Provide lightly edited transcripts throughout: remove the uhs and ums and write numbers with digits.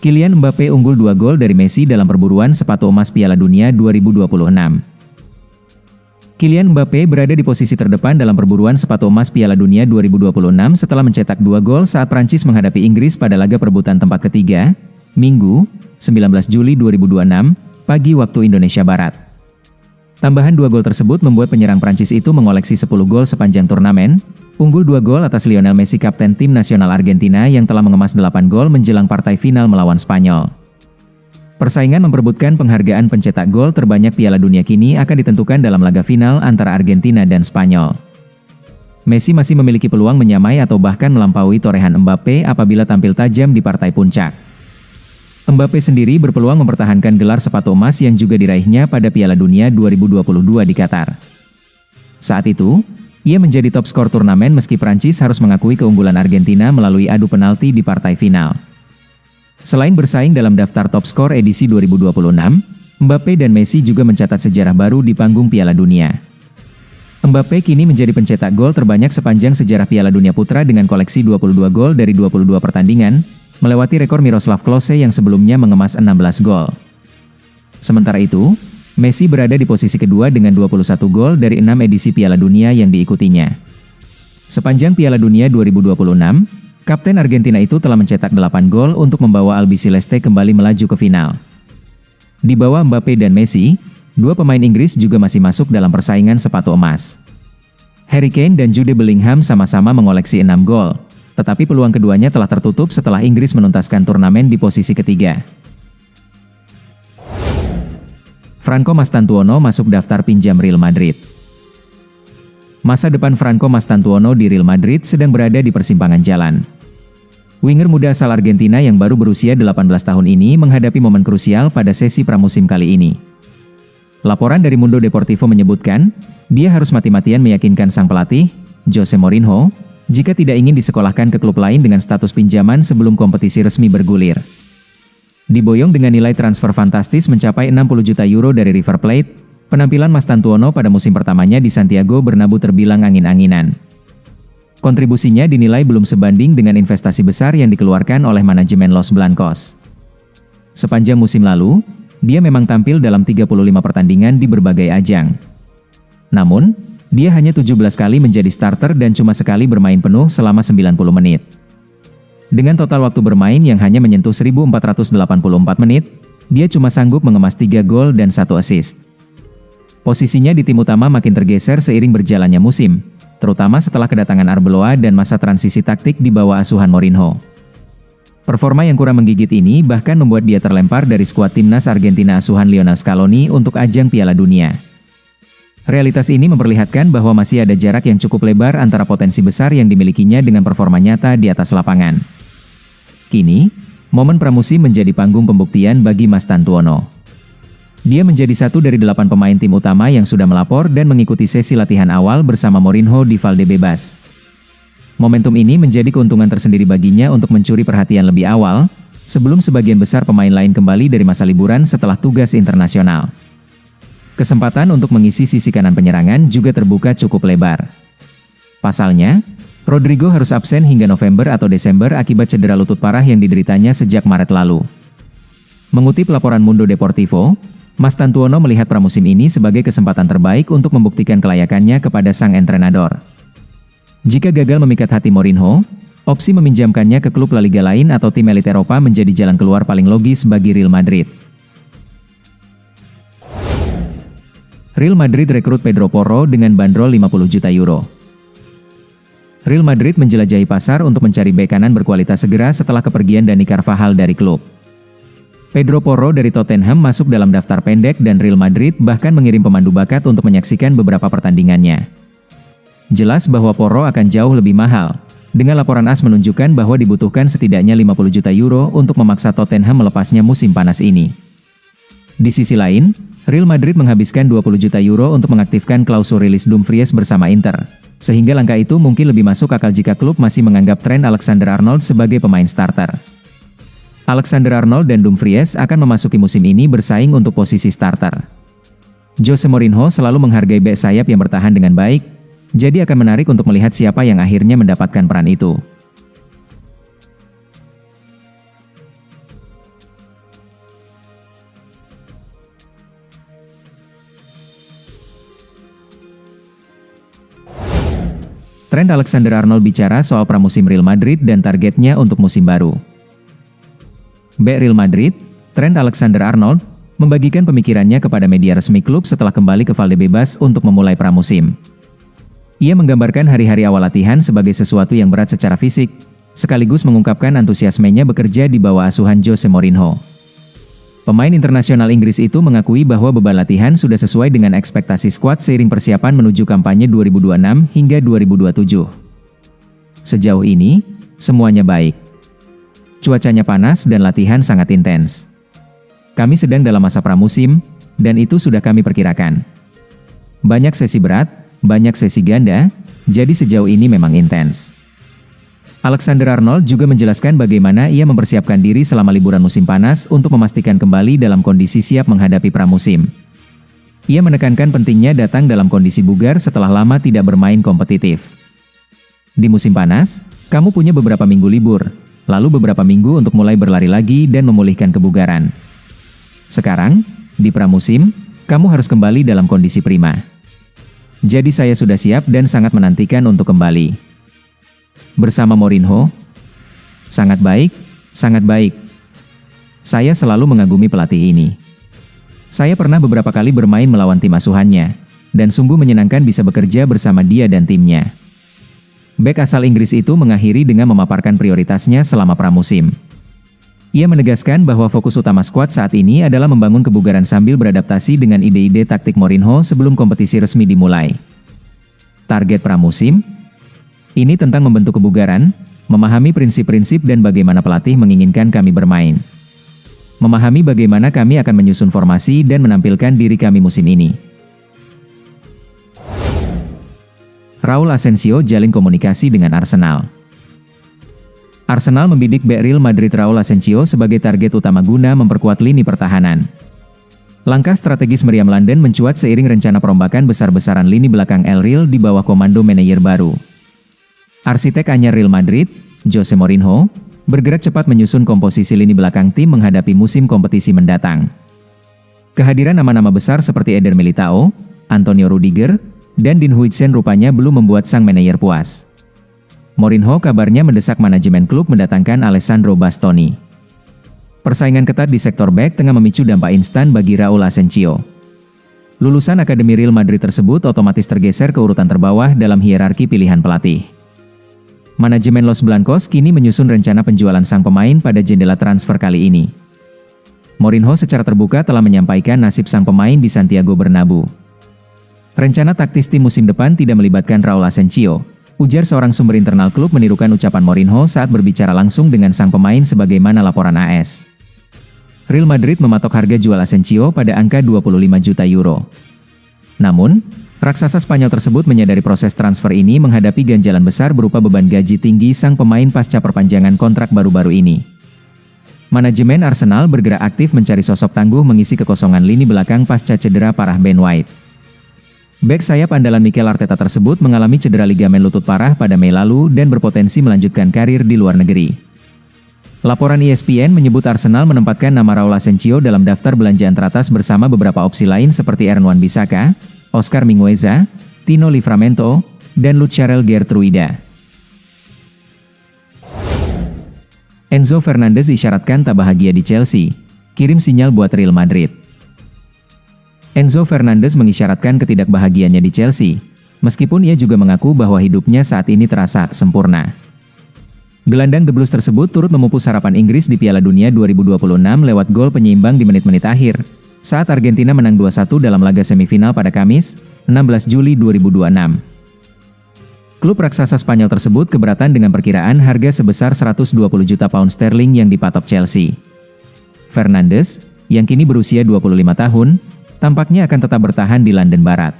Kylian Mbappe unggul 2 gol dari Messi dalam perburuan sepatu emas Piala Dunia 2026. Kylian Mbappe berada di posisi terdepan dalam perburuan sepatu emas Piala Dunia 2026 setelah mencetak 2 gol saat Prancis menghadapi Inggris pada laga perebutan tempat ketiga, Minggu, 19 Juli 2026, pagi waktu Indonesia Barat. Tambahan 2 gol tersebut membuat penyerang Prancis itu mengoleksi 10 gol sepanjang turnamen, unggul 2 gol atas Lionel Messi kapten tim nasional Argentina yang telah mengemas 8 gol menjelang partai final melawan Spanyol. Persaingan memperebutkan penghargaan pencetak gol terbanyak Piala Dunia kini akan ditentukan dalam laga final antara Argentina dan Spanyol. Messi masih memiliki peluang menyamai atau bahkan melampaui torehan Mbappe apabila tampil tajam di partai puncak. Mbappe sendiri berpeluang mempertahankan gelar sepatu emas yang juga diraihnya pada Piala Dunia 2022 di Qatar. Saat itu, ia menjadi top skor turnamen meski Prancis harus mengakui keunggulan Argentina melalui adu penalti di partai final. Selain bersaing dalam daftar top skor edisi 2026, Mbappe dan Messi juga mencatat sejarah baru di panggung Piala Dunia. Mbappe kini menjadi pencetak gol terbanyak sepanjang sejarah Piala Dunia Putra dengan koleksi 22 gol dari 22 pertandingan, melewati rekor Miroslav Klose yang sebelumnya mengemas 16 gol. Sementara itu, Messi berada di posisi kedua dengan 21 gol dari 6 edisi Piala Dunia yang diikutinya. Sepanjang Piala Dunia 2026, kapten Argentina itu telah mencetak 8 gol untuk membawa Albiceleste kembali melaju ke final. Di bawah Mbappe dan Messi, 2 pemain Inggris juga masih masuk dalam persaingan sepatu emas. Harry Kane dan Jude Bellingham sama-sama mengoleksi 6 gol, tetapi peluang keduanya telah tertutup setelah Inggris menuntaskan turnamen di posisi ketiga. Franco Mastantuono masuk daftar pinjam Real Madrid. Masa depan Franco Mastantuono di Real Madrid sedang berada di persimpangan jalan. Winger muda asal Argentina yang baru berusia 18 tahun ini menghadapi momen krusial pada sesi pramusim kali ini. Laporan dari Mundo Deportivo menyebutkan, dia harus mati-matian meyakinkan sang pelatih, Jose Mourinho, jika tidak ingin disekolahkan ke klub lain dengan status pinjaman sebelum kompetisi resmi bergulir. Diboyong dengan nilai transfer fantastis mencapai 60 juta euro dari River Plate, penampilan Mastantuono pada musim pertamanya di Santiago Bernabeu terbilang angin-anginan. Kontribusinya dinilai belum sebanding dengan investasi besar yang dikeluarkan oleh manajemen Los Blancos. Sepanjang musim lalu, dia memang tampil dalam 35 pertandingan di berbagai ajang. Namun, dia hanya 17 kali menjadi starter dan cuma sekali bermain penuh selama 90 menit. Dengan total waktu bermain yang hanya menyentuh 1.484 menit, dia cuma sanggup mengemas 3 gol dan 1 assist. Posisinya di tim utama makin tergeser seiring berjalannya musim, terutama setelah kedatangan Arbeloa dan masa transisi taktik di bawah asuhan Mourinho. Performa yang kurang menggigit ini bahkan membuat dia terlempar dari skuad timnas Argentina asuhan Lionel Scaloni untuk ajang Piala Dunia. Realitas ini memperlihatkan bahwa masih ada jarak yang cukup lebar antara potensi besar yang dimilikinya dengan performa nyata di atas lapangan. Kini, momen pramusim menjadi panggung pembuktian bagi Mastantuono. Dia menjadi satu dari 8 pemain tim utama yang sudah melapor dan mengikuti sesi latihan awal bersama Mourinho di Valdebebas. Momentum ini menjadi keuntungan tersendiri baginya untuk mencuri perhatian lebih awal, sebelum sebagian besar pemain lain kembali dari masa liburan setelah tugas internasional. Kesempatan untuk mengisi sisi kanan penyerangan juga terbuka cukup lebar. Pasalnya, Rodrigo harus absen hingga November atau Desember akibat cedera lutut parah yang dideritanya sejak Maret lalu. Mengutip laporan Mundo Deportivo, Mastantuono melihat pramusim ini sebagai kesempatan terbaik untuk membuktikan kelayakannya kepada sang entrenador. Jika gagal memikat hati Mourinho, opsi meminjamkannya ke klub La Liga lain atau tim elit Eropa menjadi jalan keluar paling logis bagi Real Madrid. Real Madrid rekrut Pedro Porro dengan bandrol 50 juta euro. Real Madrid menjelajahi pasar untuk mencari bek kanan berkualitas segera setelah kepergian Dani Carvajal dari klub. Pedro Porro dari Tottenham masuk dalam daftar pendek dan Real Madrid bahkan mengirim pemandu bakat untuk menyaksikan beberapa pertandingannya. Jelas bahwa Porro akan jauh lebih mahal, dengan laporan AS menunjukkan bahwa dibutuhkan setidaknya 50 juta euro untuk memaksa Tottenham melepasnya musim panas ini. Di sisi lain, Real Madrid menghabiskan 20 juta euro untuk mengaktifkan klausul rilis Dumfries bersama Inter, sehingga langkah itu mungkin lebih masuk akal jika klub masih menganggap Trent Alexander-Arnold sebagai pemain starter. Alexander-Arnold dan Dumfries akan memasuki musim ini bersaing untuk posisi starter. Jose Mourinho selalu menghargai bek sayap yang bertahan dengan baik, jadi akan menarik untuk melihat siapa yang akhirnya mendapatkan peran itu. Trent Alexander-Arnold bicara soal pramusim Real Madrid dan targetnya untuk musim baru. Bek Real Madrid, Trent Alexander-Arnold, membagikan pemikirannya kepada media resmi klub setelah kembali ke Valdebebas untuk memulai pramusim. Ia menggambarkan hari-hari awal latihan sebagai sesuatu yang berat secara fisik, sekaligus mengungkapkan antusiasmenya bekerja di bawah asuhan Jose Mourinho. Pemain internasional Inggris itu mengakui bahwa beban latihan sudah sesuai dengan ekspektasi skuad seiring persiapan menuju kampanye 2026 hingga 2027. Sejauh ini, semuanya baik. Cuacanya panas dan latihan sangat intens. Kami sedang dalam masa pramusim, dan itu sudah kami perkirakan. Banyak sesi berat, banyak sesi ganda, jadi sejauh ini memang intens. Alexander-Arnold juga menjelaskan bagaimana ia mempersiapkan diri selama liburan musim panas untuk memastikan kembali dalam kondisi siap menghadapi pramusim. Ia menekankan pentingnya datang dalam kondisi bugar setelah lama tidak bermain kompetitif. Di musim panas, kamu punya beberapa minggu libur, lalu beberapa minggu untuk mulai berlari lagi dan memulihkan kebugaran. Sekarang, di pramusim, kamu harus kembali dalam kondisi prima. Jadi saya sudah siap dan sangat menantikan untuk kembali. Bersama Mourinho, sangat baik, sangat baik. Saya selalu mengagumi pelatih ini. Saya pernah beberapa kali bermain melawan tim asuhannya, dan sungguh menyenangkan bisa bekerja bersama dia dan timnya. Bek asal Inggris itu mengakhiri dengan memaparkan prioritasnya selama pramusim. Ia menegaskan bahwa fokus utama skuad saat ini adalah membangun kebugaran sambil beradaptasi dengan ide-ide taktik Mourinho sebelum kompetisi resmi dimulai. Target pramusim ini tentang membentuk kebugaran, memahami prinsip-prinsip dan bagaimana pelatih menginginkan kami bermain. Memahami bagaimana kami akan menyusun formasi dan menampilkan diri kami musim ini. Raul Asensio jalin komunikasi dengan Arsenal. Arsenal membidik bek Real Madrid Raul Asensio sebagai target utama guna memperkuat lini pertahanan. Langkah strategis Meriam London mencuat seiring rencana perombakan besar-besaran lini belakang El Real di bawah komando manajer baru. Arsitek anyar Real Madrid, Jose Mourinho, bergerak cepat menyusun komposisi lini belakang tim menghadapi musim kompetisi mendatang. Kehadiran nama-nama besar seperti Eder Militao, Antonio Rudiger, dan Dean Huijsen rupanya belum membuat sang manajer puas. Mourinho kabarnya mendesak manajemen klub mendatangkan Alessandro Bastoni. Persaingan ketat di sektor bek tengah memicu dampak instan bagi Raul Asensio. Lulusan Akademi Real Madrid tersebut otomatis tergeser ke urutan terbawah dalam hierarki pilihan pelatih. Manajemen Los Blancos kini menyusun rencana penjualan sang pemain pada jendela transfer kali ini. Mourinho secara terbuka telah menyampaikan nasib sang pemain di Santiago Bernabeu. Rencana taktis tim musim depan tidak melibatkan Raul Asensio, ujar seorang sumber internal klub menirukan ucapan Mourinho saat berbicara langsung dengan sang pemain sebagaimana laporan AS. Real Madrid mematok harga jual Asensio pada angka 25 juta euro. Namun, raksasa Spanyol tersebut menyadari proses transfer ini menghadapi ganjalan besar berupa beban gaji tinggi sang pemain pasca perpanjangan kontrak baru-baru ini. Manajemen Arsenal bergerak aktif mencari sosok tangguh mengisi kekosongan lini belakang pasca cedera parah Ben White. Bek sayap andalan Mikel Arteta tersebut mengalami cedera ligamen lutut parah pada Mei lalu dan berpotensi melanjutkan karir di luar negeri. Laporan ESPN menyebut Arsenal menempatkan nama Raul Asensio dalam daftar belanjaan teratas bersama beberapa opsi lain seperti Aaron Wan-Bissaka, Oscar Mingueza, Tino Livramento, dan Lucharel Gertruida. Enzo Fernandez isyaratkan tak bahagia di Chelsea, kirim sinyal buat Real Madrid. Enzo Fernandez mengisyaratkan ketidakbahagiaannya di Chelsea, meskipun ia juga mengaku bahwa hidupnya saat ini terasa sempurna. Gelandang The Blues tersebut turut memupus harapan Inggris di Piala Dunia 2026 lewat gol penyeimbang di menit-menit akhir, saat Argentina menang 2-1 dalam laga semifinal pada Kamis, 16 Juli 2026. Klub raksasa Spanyol tersebut keberatan dengan perkiraan harga sebesar 120 juta pound sterling yang dipatok Chelsea. Fernandes, yang kini berusia 25 tahun, tampaknya akan tetap bertahan di London Barat.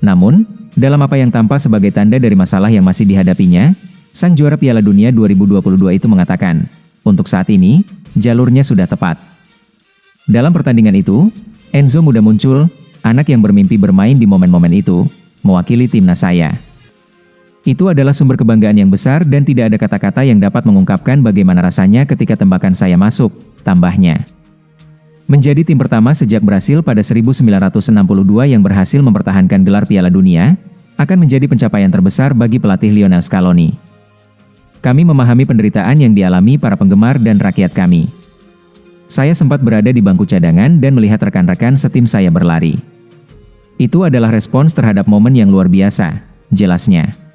Namun, dalam apa yang tampak sebagai tanda dari masalah yang masih dihadapinya, sang juara Piala Dunia 2022 itu mengatakan, untuk saat ini, jalurnya sudah tepat. Dalam pertandingan itu, Enzo muda muncul, anak yang bermimpi bermain di momen-momen itu, mewakili timnas saya. Itu adalah sumber kebanggaan yang besar dan tidak ada kata-kata yang dapat mengungkapkan bagaimana rasanya ketika tembakan saya masuk, tambahnya. Menjadi tim pertama sejak Brasil pada 1962 yang berhasil mempertahankan gelar Piala Dunia, akan menjadi pencapaian terbesar bagi pelatih Lionel Scaloni. Kami memahami penderitaan yang dialami para penggemar dan rakyat kami. Saya sempat berada di bangku cadangan dan melihat rekan-rekan setim saya berlari. Itu adalah respons terhadap momen yang luar biasa, jelasnya.